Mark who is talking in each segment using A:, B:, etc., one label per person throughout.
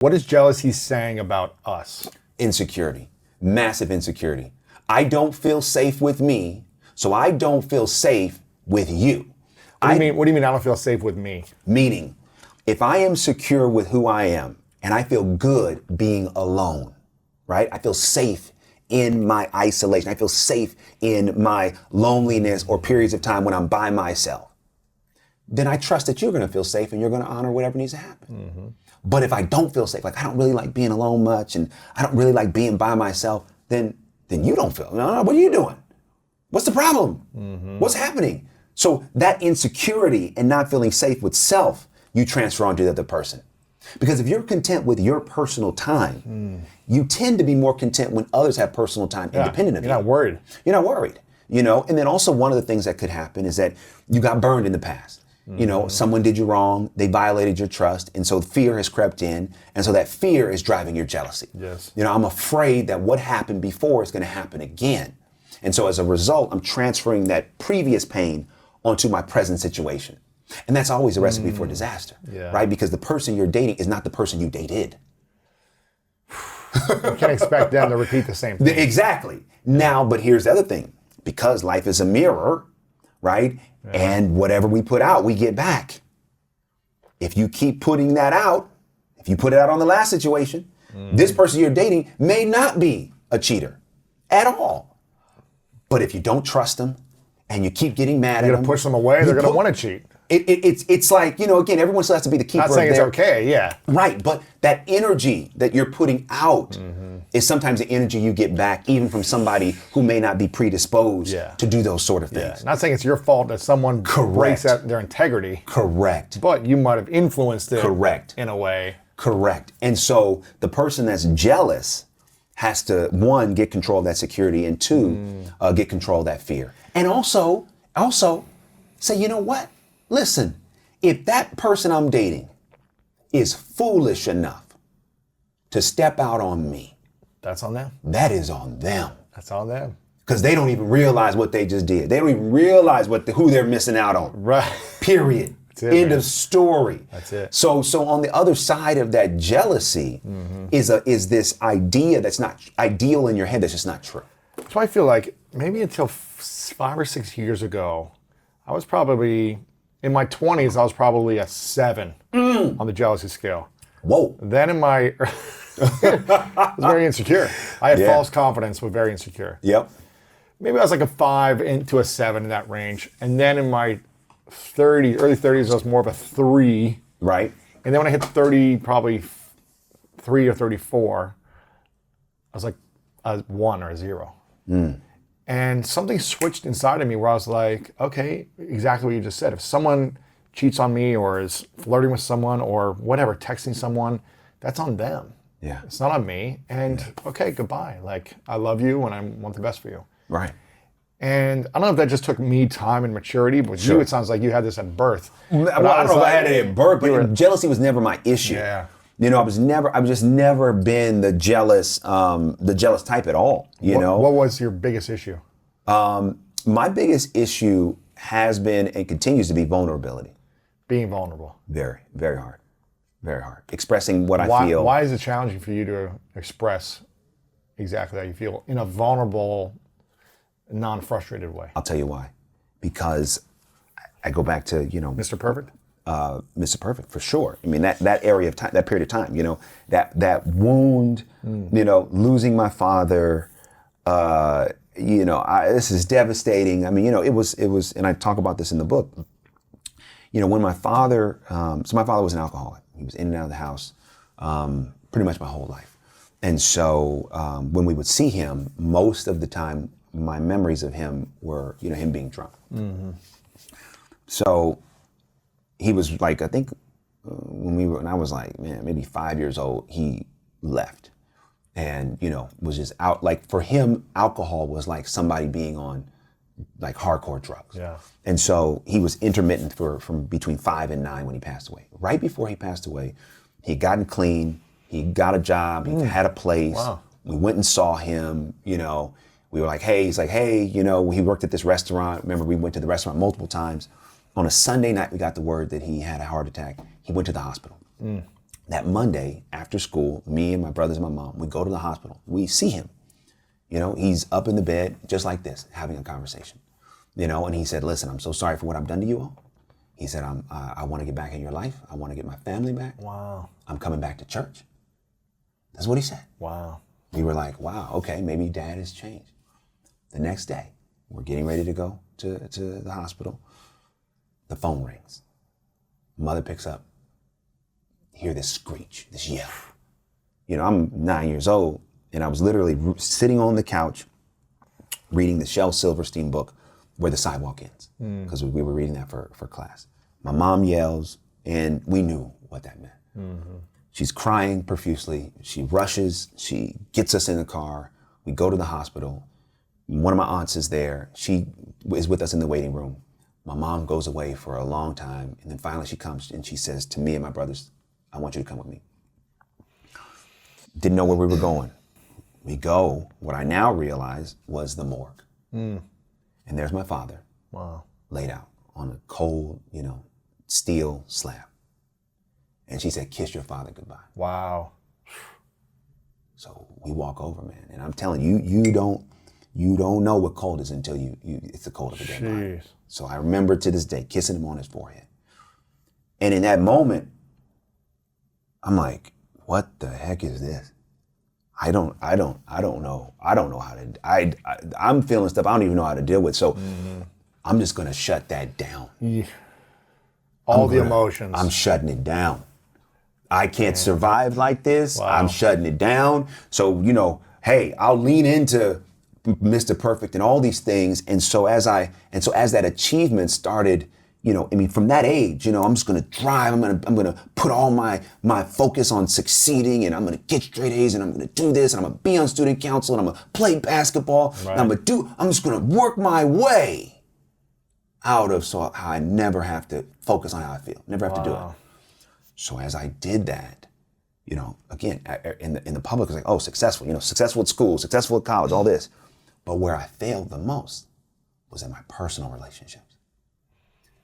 A: What is jealousy saying about us?
B: Insecurity, massive insecurity. I don't feel safe with me, so I don't feel safe with you.
A: What do you mean I don't feel safe with me?
B: Meaning, if I am secure with who I am and I feel good being alone, right? I feel safe in my isolation. I feel safe in my loneliness or periods of time when I'm by myself. Then I trust that you're going to feel safe and you're going to honor whatever needs to happen. Mm-hmm. But if I don't feel safe, like I don't really like being alone much and I don't really like being by myself, then you don't feel, no, what are you doing? What's the problem? Mm-hmm. What's happening? So that insecurity and not feeling safe with self, you transfer onto the other person. Because if you're content with your personal time, you tend to be more content when others have personal time independent of you.
A: You're not worried.
B: You're not worried, you know? And then also one of the things that could happen is that you got burned in the past. You know, someone did you wrong, they violated your trust, and so fear has crept in, and so that fear is driving your jealousy.
A: Yes.
B: You know, I'm afraid that what happened before is going to happen again. And so as a result, I'm transferring that previous pain onto my present situation. And that's always a recipe for disaster, right? Because the person you're dating is not the person you dated.
A: You can't expect them to repeat the same thing.
B: Exactly. Now, but here's the other thing. Because life is a mirror, right? Yeah. And whatever we put out, we get back. If you keep putting that out, if you put it out on the last situation, this person you're dating may not be a cheater at all. But if you don't trust them and you keep getting mad at them,
A: you're going to push them away, they're going to want to cheat.
B: It's like, you know, again, everyone still has to be the keeper of their...
A: Not saying it's okay, yeah.
B: Right, but that energy that you're putting out is sometimes the energy you get back even from somebody who may not be predisposed to do those sort of things.
A: Not saying it's your fault that someone breaks their integrity.
B: Correct.
A: But you might have influenced it in a way.
B: Correct. And so the person that's jealous has to, one, get control of that security, and two, get control of that fear. And also say, you know what? Listen, if that person I'm dating is foolish enough to step out on me,
A: that's on them.
B: That is on them.
A: That's on them.
B: Because they don't even realize what they just did. They don't even realize who they're missing out on.
A: Right.
B: Period. End of story.
A: That's it.
B: So on the other side of that jealousy is this idea that's not ideal in your head, that's just not true.
A: So I feel like maybe until 5 or 6 years ago, I was probably, in my 20s, I was probably a 7 on the jealousy scale.
B: Whoa.
A: Then in my, I was very insecure. I had false confidence, but very insecure.
B: Yep.
A: Maybe I was like a 5 into a 7 in that range. And then in my early 30s, I was more of a 3.
B: Right.
A: And then when I hit 30, probably 3 or 34, I was like a 1 or a 0. And something switched inside of me where I was like, okay, exactly what you just said. If someone cheats on me or is flirting with someone or whatever, texting someone, that's on them.
B: Yeah.
A: It's not on me. And okay, goodbye. Like, I love you and I want the best for you.
B: Right.
A: And I don't know if that just took me time and maturity, but you, it sounds like you had this at birth.
B: Well, I don't know if I had it at birth, but jealousy was never my issue.
A: Yeah.
B: You know, I've just never been the jealous type at all. You know,
A: what was your biggest issue?
B: My biggest issue has been and continues to be vulnerability.
A: Being vulnerable.
B: Very, very hard. Very hard. Expressing what I feel.
A: Why is it challenging for you to express exactly how you feel in a vulnerable, non-frustrated way?
B: I'll tell you why. Because I go back to, you know,
A: Mr. Perfect?
B: Mr. Perfect, for sure. I mean, that area of time, that period of time, you know, that wound, you know, losing my father, you know, this is devastating. I mean, you know, it was, and I talk about this in the book. You know, when my father, so my father was an alcoholic. He was in and out of the house pretty much my whole life. And so when we would see him, most of the time, my memories of him were, you know, him being drunk. So he was like, I think when I was like, man, maybe 5 years old, he left. And, you know, was just out. Like for him, alcohol was like somebody being on like hardcore drugs.
A: Yeah.
B: And so he was intermittent from between 5 and 9 when he passed away. Right before he passed away, he had gotten clean. He got a job. He had a place.
A: Wow.
B: We went and saw him, you know. We were like, hey, he's like, hey, you know, he worked at this restaurant. Remember, we went to the restaurant multiple times. On a Sunday night, we got the word that he had a heart attack. He went to the hospital. That Monday after school, me and my brothers and my mom, we go to the hospital. We see him. He's up in the bed just like this, having a conversation. And he said, listen, I'm so sorry for what I've done to you all. He said, I want to get back in your life. I want to get my family back.
A: Wow.
B: I'm coming back to church. That's what he said.
A: Wow.
B: We were like, wow, okay, maybe dad has changed. The next day, we're getting ready to go to the hospital. The phone rings. Mother picks up. Hear this screech, this yell. I'm 9 years old, and I was literally sitting on the couch reading the Shel Silverstein book, Where the Sidewalk Ends, because we were reading that for class. My mom yells, and we knew what that meant. Mm-hmm. She's crying profusely. She rushes. She gets us in the car. We go to the hospital. One of my aunts is there. She is with us in the waiting room. My mom goes away for a long time, and then finally she comes and she says to me and my brothers, I want you to come with me. Didn't know where we were going. We go, what I now realize was the morgue. And there's my father.
A: Wow.
B: Laid out on a cold, steel slab. And she said, kiss your father goodbye.
A: Wow.
B: So we walk over, man. And I'm telling you, you don't know what cold is until it's the cold of a dead body. So I remember to this day kissing him on his forehead. And in that moment, I'm like, what the heck is this? I don't know. I don't know how to, I'm feeling stuff I don't even know how to deal with. So I'm just going to shut that down.
A: Yeah. All the emotions.
B: I'm shutting it down. I can't survive like this.
A: Wow.
B: I'm shutting it down. So, hey, I'll lean into Mr. Perfect and all these things. And so as that achievement started, from that age, I'm just gonna drive. I'm gonna put all my focus on succeeding, and I'm gonna get straight A's, and I'm gonna do this, and I'm gonna be on student council, and I'm gonna play basketball.
A: Right.
B: And I'm just gonna work my way out of how I never have to focus on how I feel, never have to do it. So as I did that, again, in the public, it's like, oh, successful, successful at school, successful at college, all this. But where I failed the most was in my personal relationships,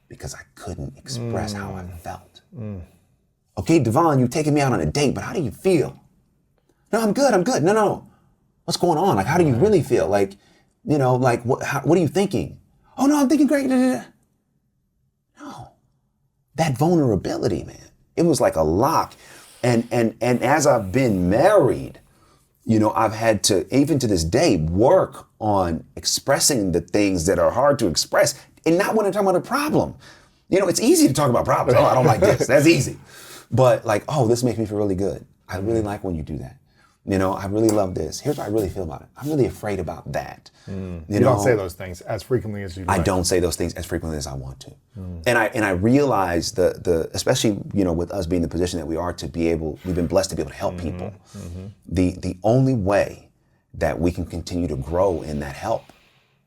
B: because I couldn't express how I felt. Okay, DeVon, you're taking me out on a date, but how do you feel? No, I'm good. No. What's going on? Like, how do you really feel? Like, what are you thinking? Oh, no, I'm thinking great. No. That vulnerability, man, it was like a lock. And as I've been married, I've had to, even to this day, work on expressing the things that are hard to express, and not when I'm talking about a problem. It's easy to talk about problems. Oh, I don't like this. That's easy. But this makes me feel really good. I really like when you do that. I really love this. Here's what I really feel about it. I'm really afraid about that.
A: You don't say those things as frequently as you'd like.
B: I don't say those things as frequently as I want to. And I realize the especially, with us being in the position that we are we've been blessed to be able to help people. The only way that we can continue to grow in that help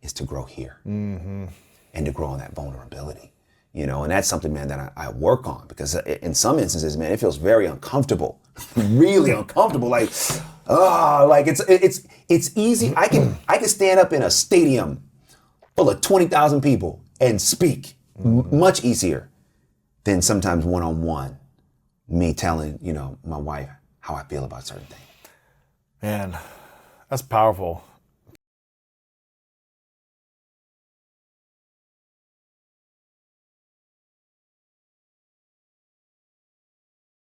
B: is to grow here and to grow in that vulnerability. And that's something, man, that I work on, because in some instances, man, it feels very uncomfortable, really uncomfortable. It's easy. I can stand up in a stadium full of 20,000 people and speak much easier than sometimes one-on-one, me telling, my wife how I feel about certain things.
A: Man, that's powerful.